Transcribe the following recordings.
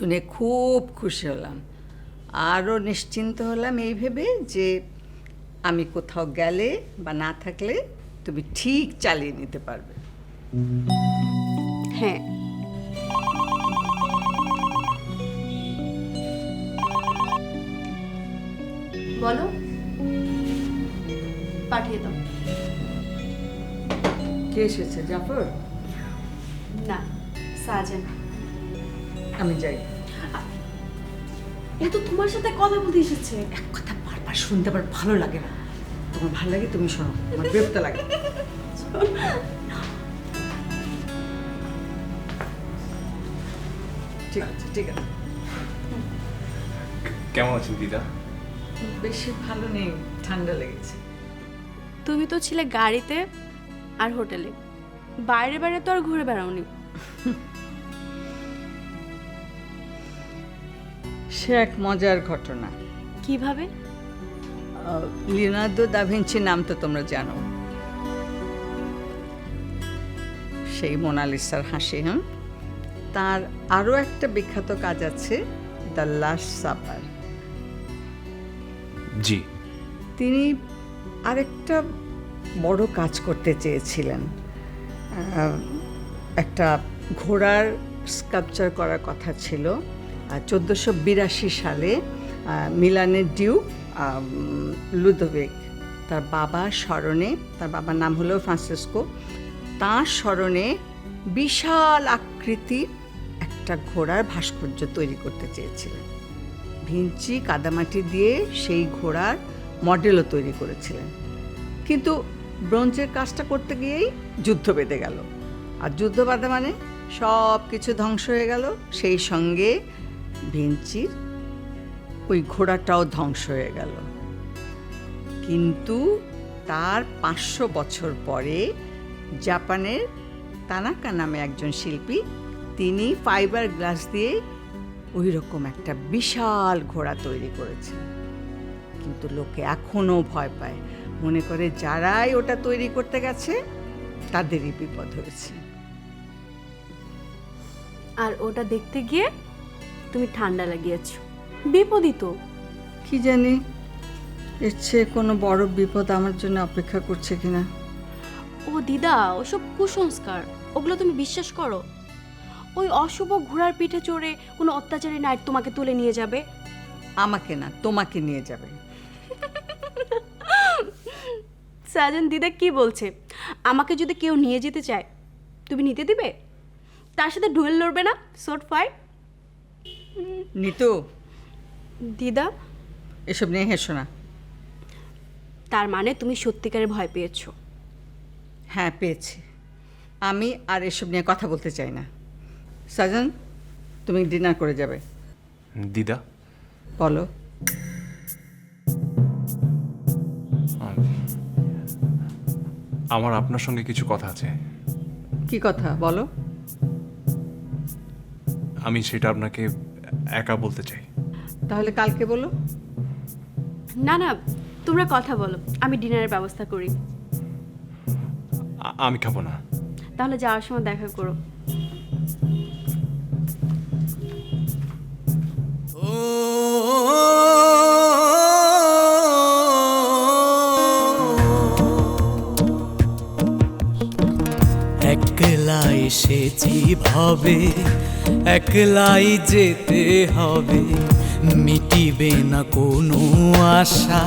শুনে খুব খুশি হলাম, আরও নিশ্চিন্ত হলাম এই ভেবে যে আমি কোথাও গেলে বা না থাকলে তুমি ঠিক চালিয়ে নিতে পারবে। হ্যাঁ, বলো, পাঠিয়ে দাও। কে এসেছে? জাফর? না, সাজান। আমি যাই। ও তো তোমার সাথে কথা বলতে এসেছে। এক কথা বারবার শুনতে আবার ভালো লাগে না। তোমার ভালো লাগে তুমি শোনো, আমার বিরক্ত লাগে। ঠিক আছে, ঠিক আছে। কেমন আছেন দিদা? বেশি ভালো নেই, ঠান্ডা লেগেছে। তুমি তো ছিলে গাড়িতে আর হোটেলে, বাইরে বাইরে তো আর ঘুরে বেড়াওনি। সে এক মজার ঘটনা। কিভাবে? লিওনার্দো দা ভিঞ্চি নাম তো তোমরা জানো, সেই মোনালিসার হাসি। তার আরও একটা বিখ্যাত কাজ আছে, দ্য লাস্ট সাপার। জি। তিনি আরেকটা বড় কাজ করতে চেয়েছিলেন, একটা ঘোড়ার স্কাল্পচার করার কথা ছিল। 1482 সালে মিলানের ডিউক লুদোভিক তার বাবার স্মরণে, তার বাবার নাম হলো ফ্রান্সিসকো, তাঁর স্মরণে বিশাল আকৃতির একটা ঘোড়ার ভাস্কর্য তৈরি করতে চেয়েছিলেন। ভিঞ্চি কাদামাটি দিয়ে সেই ঘোড়ার মডেলও তৈরি করেছিলেন, কিন্তু ব্রোঞ্জের কাজটা করতে গিয়েই যুদ্ধ বেঁধে গেল। আর যুদ্ধ বাঁধা মানে সব কিছু ধ্বংস হয়ে গেল, সেই সঙ্গে ভিঞ্চির ওই ঘোড়াটাও ধ্বংস হয়ে গেল। কিন্তু তার 500 বছর পরে জাপানের তানাকা নামে একজন শিল্পী, তিনি ফাইবার গ্লাস দিয়ে ওই রকম একটা বিশাল ঘোড়া তৈরি করেছেন। কিন্তু লোকে এখনও ভয় পায়, মনে করে যারাই ওটা তৈরি করতে গেছে তাদেরই বিপদ হয়েছে। আর ওটা দেখতে গিয়ে তুমি ঠান্ডা লাগিয়েছো, বিপদই তো। কি জানি এর চেয়ে কোনো বড় বিপদ আমার জন্য অপেক্ষা করছে কিনা। ও দিদা, ওসব কুসংস্কার, ওগুলো তুমি বিশ্বাস করো? ওই অশুভ ঘোড়ার পিঠে চড়ে কোনো অত্যাচারী নাইট তোমাকে তুলে নিয়ে যাবে। আমাকে না, তোমাকে নিয়ে যাবে। সাজান দিদা কি বলছে? আমাকে যদি কেউ নিয়ে যেতে চায় তুমি নিতে দিবে? তার সাথে ডুয়েল লড়বে না? Short fight? নিতু, দিদা, এসব নিয়ে হেসো না। তার মানে তুমি সত্যিকারের ভয় পেয়েছো? হ্যাঁ, পেয়েছি। আমি আর এসব নিয়ে কথা বলতে চাই না। সাজান, তুমি ডিনার করে যাবে। দিদা, বলো। আমার আপনার সঙ্গে কিছু কথা আছে। কি কথা বলো? আমি সেটা আপনাকে একা বলতে চাই। তাহলে কালকে বলো। না না, তোমরা কথা বলো, আমি ডিনারের ব্যবস্থা করি। আমি খাবো না। তাহলে যাওয়ার সময় দেখা করো। একলা এসেছি ভাবে, একলাই যেতে হবে, মিটিবে না কোনো আশা,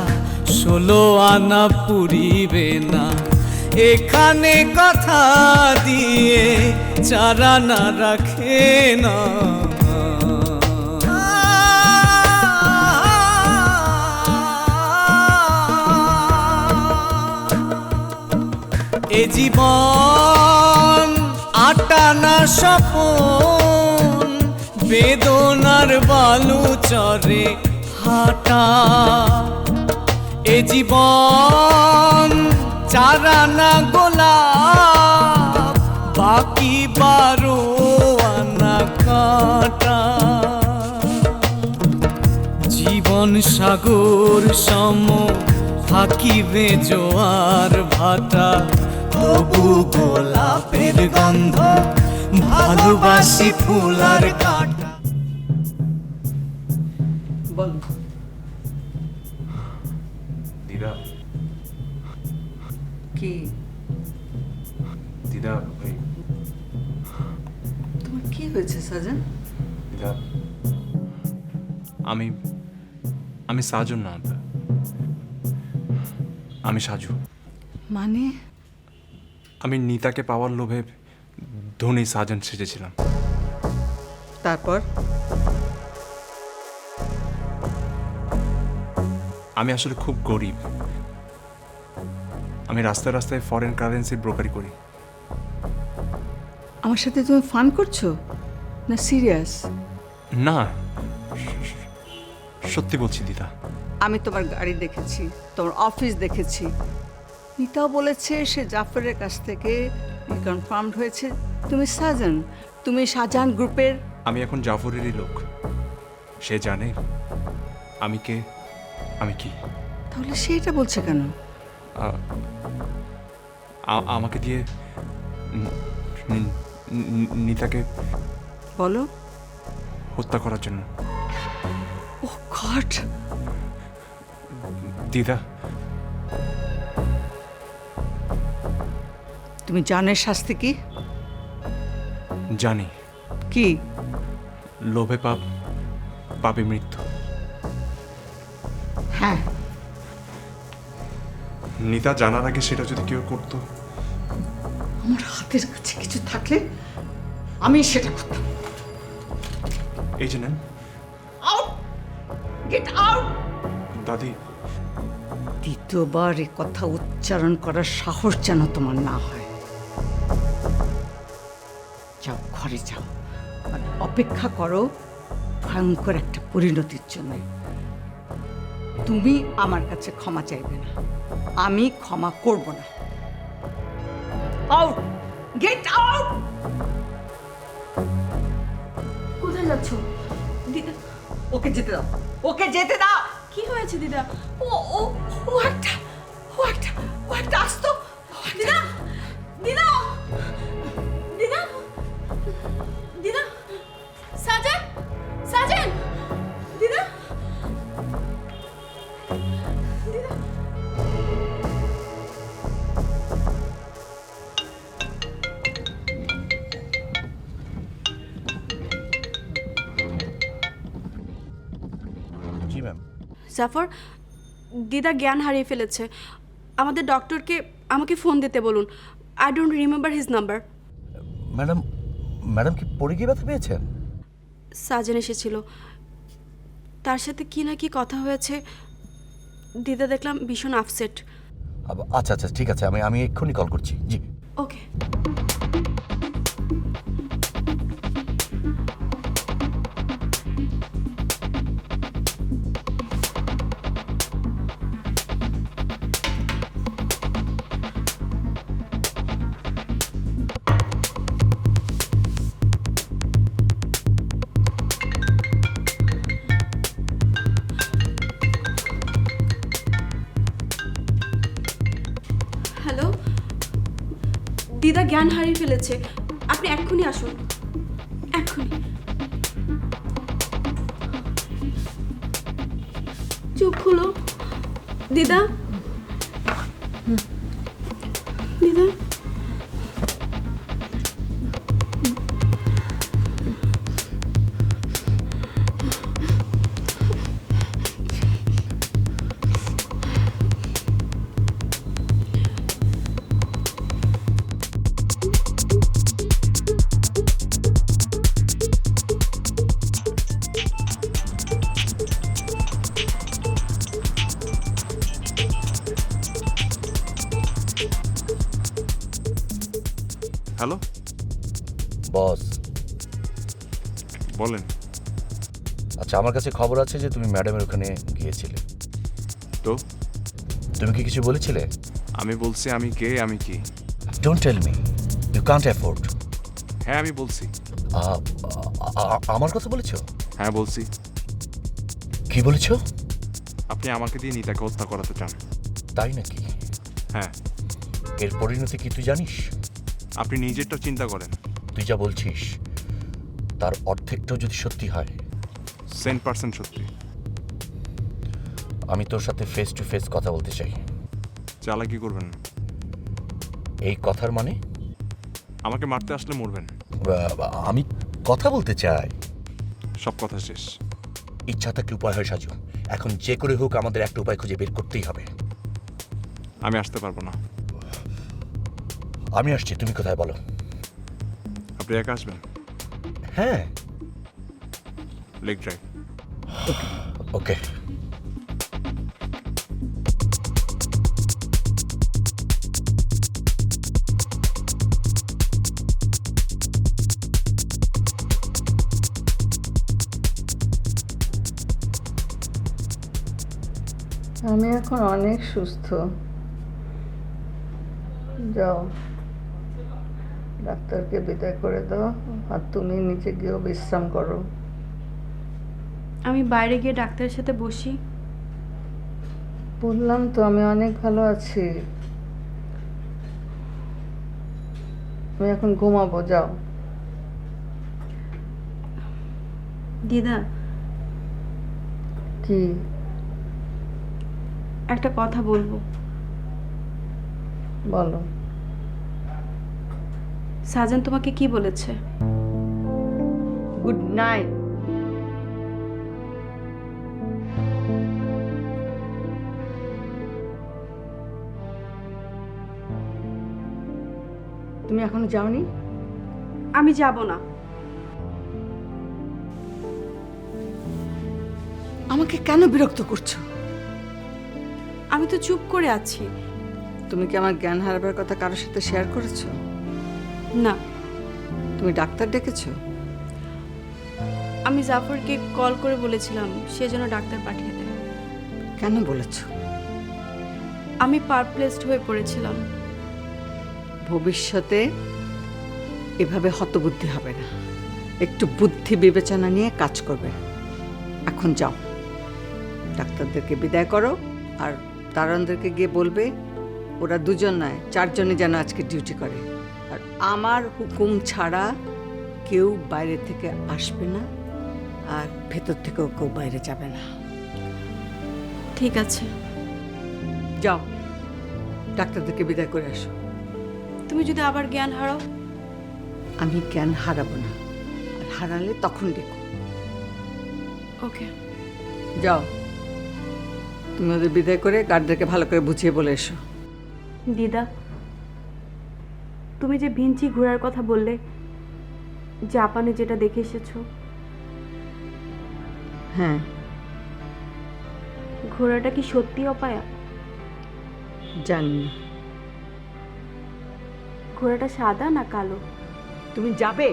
16 আনা পুরিবে না। এখানে কথা দিয়ে চারা না রাখে না। এ জীবন আটানা স্বপন, বেদনার বালু চরে হাঁটা। এ জীবন চারানা গোলাপ, বাকি 12 আনা কাঁটা। জীবন সাগর সম থাকিবে জোয়ার ভাটা, তবু গোলাপের গন্ধ, ভালোবাসি ফুল আর কাঁটা। কি দিদা ওই তোমার কি হয়েছে সাজান? দিদা আমি আমি সাজন না, আমি সাজু। মানে আমি নিতাকে পাওয়ার লোভে ধনী সাজন সেজেছিলাম। তারপর আমি আসলে খুব গরিব। আমি রাস্তায় রাস্তায় ফরেন কারেন্সির ব্রোকারি করি। আমার সাথে তুমি ফান করছো না সিরিয়াস? না, সত্যি বলছি দিদা। আমি তোমার গাড়ি দেখেছি, তোমার অফিস দেখেছি। নিতাও বলেছে সে জাফরের কাছ থেকে কনফার্মড হয়েছে তুমি সাজান, তুমি শাহজাহান গ্রুপের। আমি এখন জাফরেরই লোক। সে জানে আমি কে, আমি কি। তাহলে সে এটা বলছে কেন? আমাকে দিয়ে নিতাকে বলো। হত্যা করার জন্য। ও গড! দিদা, তুমি জানের শাস্তি কি? জানি। কি? লোভে পাপ, পাপে মৃত্যু। হ্যাঁ, নিতা জানার আগে সেটা যদি কেউ করতো, আমার হাতের কাছে কিছু থাকলে আমি সেটা করতাম। এই যে নেন। আউট! Get out! দাদি, দ্বিতীয়বার এ কথা উচ্চারণ করার সাহস যেন তোমার না হয়। যাও, ঘরে যাও, আর অপেক্ষা করো ভয়ঙ্কর একটা পরিণতির জন্য। তুমি আমার কাছে ক্ষমা চাইবে না, আমি ক্ষমা করব না। আউট! Get out! কোথায় যাচ্ছ দিদা? ওকে যেতে দাও, ওকে যেতে দাও। কি হয়েছে দিদা? ও ও ও একটা আসতো। দিদা, দিদা, দিদা, দিদা, সাজান, সাজান, দিদা, দিদা। জি ম্যাম। জাফর, দিদা জ্ঞান হারিয়ে ফেলেছে। আমাদের ডক্টরকে আমাকে ফোন দিতে বলুন। I don't remember his number. Madam কি পড়ে গিয়ে ব্যথা পেয়েছেন? সাজেন এসেছিল, তার সাথে কি না কি কথা হয়েছে। দিদা দেখলাম ভীষণ আপসেট। আচ্ছা আচ্ছা, ঠিক আছে, আমি এক্ষুনি কল করছি। জি। ওকে। হ্যালো, দিদা জ্ঞান হারিয়ে ফেলেছে, আপনি এক্ষুনি আসুন, এক্ষুনি। চোখ খুলো দিদা, দিদা। Hello boss. বলেন। আচ্ছা, আমার কাছে খবর আছে যে তুমি ম্যাডামের ওখানে গিয়েছিলে। তো তুমি কি কিছু বলেছিলে? আমি বলছি আমি কে, আমি কি। Don't tell me, you can't afford. হ্যাঁ আমি বলছি। আমার কথা বলেছো? হ্যাঁ বলছি। কি বলেছো? আপনি আমাকে দিয়ে নিতাকে হত্যা করাতে চান। তাই নাকি? হ্যাঁ। এর পরিণতি কি তুই জানিস? আপনি নিজেরটা চিন্তা করেন। তুই যা বলছিস তার অর্ধেকটাও যদি সত্যি হয়, 100% সত্যি। আমি তোর সাথে ফেস টু ফেস কথা বলতে চাই। চালাকি করবেন না। এই কথার মানে? আমাকে মারতে আসলে মরবেন। আমি কথা বলতে চাই। সব কথা শেষ। ইচ্ছা থাকলে উপায় হয় সাজু। এখন যে করে হোক আমাদের একটা উপায় খুঁজে বের করতেই হবে। আমি আসতে পারবো না। আমি আসছি, তুমি কোথায় বলো? আপনি একা আসবেন? হ্যাঁ। Lake drive. ওকে। আমি এখন অনেক সুস্থ। যাও, ডাক্তারকে বিদায় করে দাও, আর তুমি নিচে গিয়েও বিশ্রাম করো। আমি বাইরে গিয়ে ডাক্তারের সাথে বসি। বললাম তো আমি অনেক ভালো আছি। আমি এখন ঘুমাবো, যাও। দিদা, কি? একটা কথা বলবো। বলো। সাজান তোমাকে কি বলেছে? Good night. তুমি এখনো যাওনি? আমি যাব না। আমাকে কেন বিরক্ত করছো? আমি তো চুপ করে আছি। তুমি কি আমার জ্ঞান হারাবার কথা কারোর সাথে শেয়ার করেছো? না, তুমি ডাক্তার ডেকেছো? আমি জাফরকে কল করে বলেছিলাম সে যেন ডাক্তার পাঠিয়ে দেয়। কেন বলেছো? আমি পারপ্লেসড হয়ে পড়েছিলাম। ভবিষ্যতে এভাবে হতবুদ্ধি হবে না, একটু বুদ্ধি বিবেচনা নিয়ে কাজ করবে। এখন যাও, ডাক্তারদেরকে বিদায় করো, আর দারোয়ানদেরকে গিয়ে বলবে ওরা দুজন নয় 4 জনে যেন আজকে ডিউটি করে, আর আমার হুকুম ছাড়া কেউ বাইরে থেকে আসবে না, আর ভেতর থেকেও কেউ বাইরে যাবে না। ঠিক আছে। যাও, ডাক্তারদেরকে বিদায় করে আসো। তুমি যদি আবার জ্ঞান হারাও? আমি জ্ঞান হারাবো না, আর হারালে তখন দেখো। ওকে। যাও, তুমি ওদের বিদায় করে গার্ডদেরকে ভালো করে বুঝিয়ে বলে এসো। দিদা, তুমি যে ভিঞ্চি ঘোড়ার কথা বললে, জাপানে যেটা দেখে এসেছো, হ্যাঁ। ঘোড়াটা কি সত্যি অপায়া? জানি না। ঘোড়াটা সাদা না কালো? তুমি যাবে?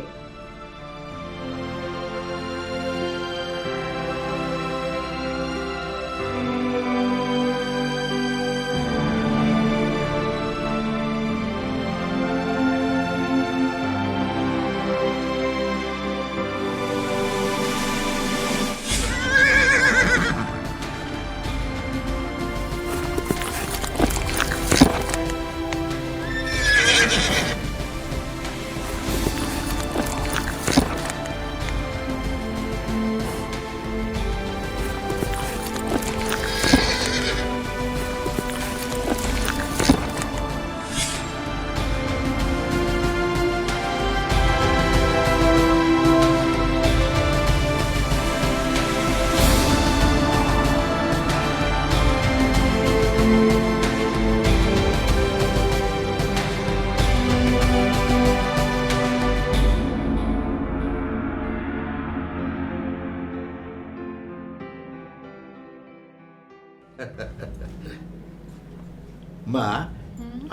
মা,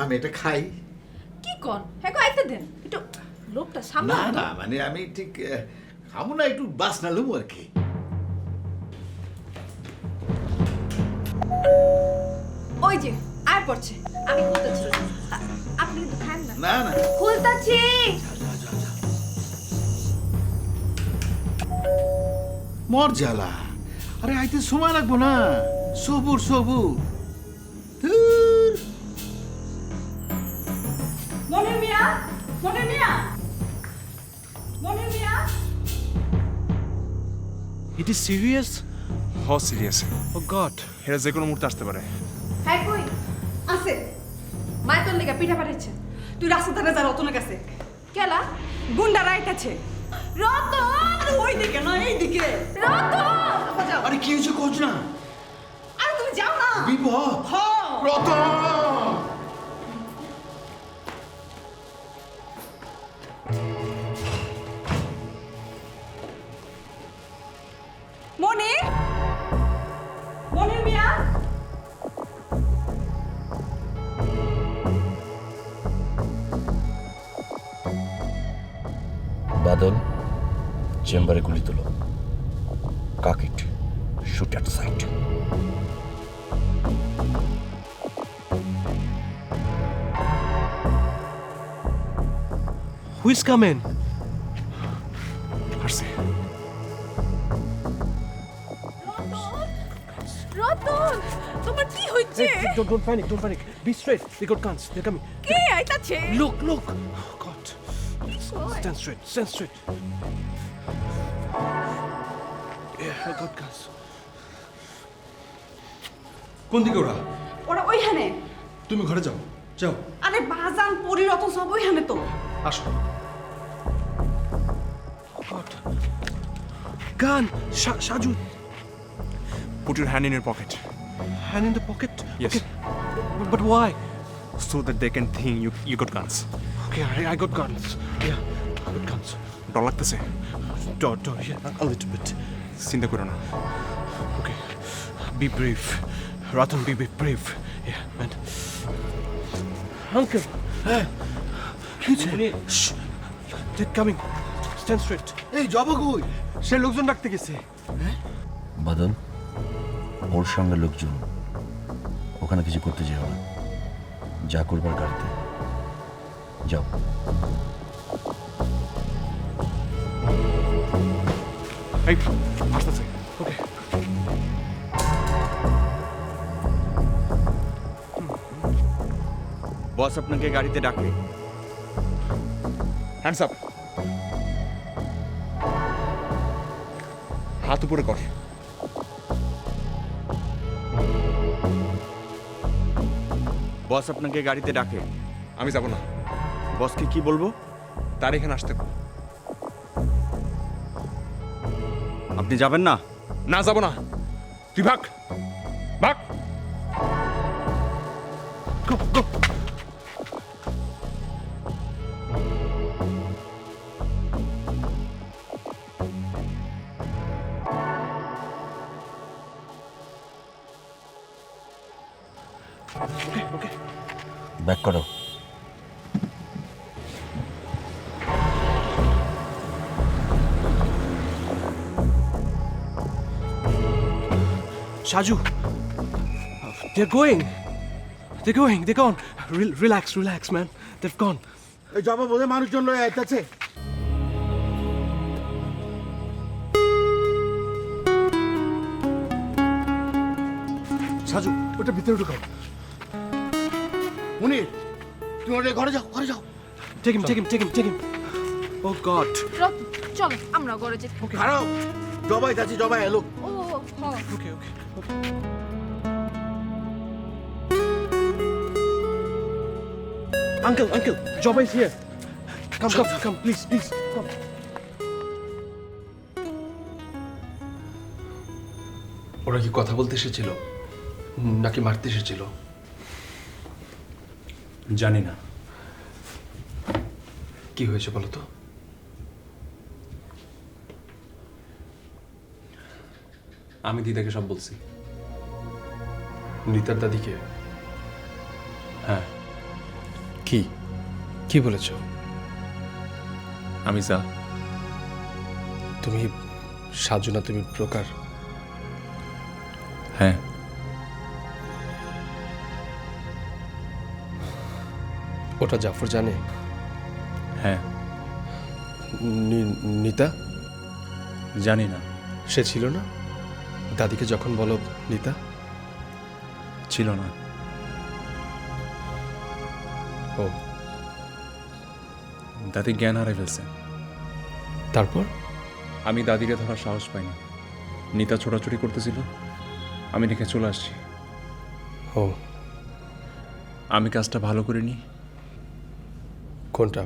আমি এটা খাই। কি কন হ্যাঁ গো আইতে দেন একটু লোকটা সামনে না না, মানে আমি ঠিক খাবো না, একটু বাস না লুম আর কি। ওই যে আয় পড়ছে আমি খুলতেছি আপনি কিন্তু খান না না না, খুলতাছি মর জ্বালা। আরে আইতে সময় লাগবো না, সবুর সবুর। ধুর। মনির মিয়া মনির মিয়া মনির মিয়া ইট ইজ সিরিয়াস? হ সিরিয়াস। ও গড, এটা যে কোনো মুহূর্তে আসতে পারে। হ্যাঁ কই আছে মায়ের তোর লেগে পিঠা পাঠাচ্ছে তুই রাস্তা ধারে যা রতনের কাছে। কেলা গুন্ডারা আইতাছে। রতন ওই দিকে না এই দিকে। রতন আরে কি হয়েছে কোচ না? আরে তুমি যাও না। বিপদ। হ্যাঁ। রতন! মনির, মনির মিয়া। বাদল, চেম্বারে গুলি তোলো। Cock it, shoot at sight. Who is coming? আসছে। রতন, তোমার কি হইছে? Hey, don't panic, don't panic. Be straight. They got guns. They're coming. কে আইতাছে? Look. Oh, God. Stand straight. Yeah, I got guns. কোন দিকে ওরা? ওরা ওইখানে। তুমি ঘরে যাও, যাও। আরে বাজান পরি রতন সব ওইখানে তো। আসো। God. Gun. Shaju. Put your hand in your pocket Hand in the pocket. Yes. Okay. But why? so that they can think you got guns. Okay, I got guns. Yeah, I got guns. ডর লাগতেছে? Door, yeah, a little bit. চিন্তা করো না। Okay. Be brave. Ratan, be brave. Yeah, man. Uncle. Hey. Shh. They're coming. Stand straight. এই জবা কই? সে লোকজন ডাকতে গেছে। বাদল, ওর সঙ্গে লোকজন, ওখানে কিছু করতে যেও না। যা করবার গাড়িতে যাও। এই আসতেছে। Okay. বস আপনাকে গাড়িতে ডাকে। Hands up. হাত উপরে কর। বস আপনাকে গাড়িতে ডাকে। আমি যাব না। বসকে কি বলবো? তার এখানে আসতে বল। আপনি যাবেন না? না, যাব না। তুই ভাগ। Go. Okay. ব্যাক করো। Shaju. They're going. They're gone. Relax, man. They've gone. এই জবা বোধে মানুষজন লয়ে আইতাছে। সাজু, ওটা ভিতরে ঢুকাও। মুনির, তুমি ওটা ঘরে যাও। Take him. Oh, God. Ratan চলো আমরা ঘরে যাই। খারাপ, জবাই যাচ্ছি, জবাই এলো। ও হ্যাঁ Okay. Uncle, Jobba is here. Come, please, come. ওরা কি কথা বলতে এসেছিল নাকি মারতে এসেছিল? জানি না। কি হয়েছে বলো তো? আমি দিদাকে সব বলছি। নিতার দাদিকে? হ্যাঁ। কি বলেছ? আমি যা। তুমি সাজু না, তুমি প্রকার? হ্যাঁ। ওটা জাফর জানে? হ্যাঁ। নিতা? জানি না। সে ছিল না দাদিকে যখন বলো নিতা? ছিল না। ও, দাদি জ্ঞান হারাই ফেলছে। তারপর? আমি দাদিকে ধরার সাহস পাইনি। নিতা ছোটাছুটি করতেছিল, আমি দেখে চলে আসছি। ও, আমি কাজটা ভালো করিনি, কোনটা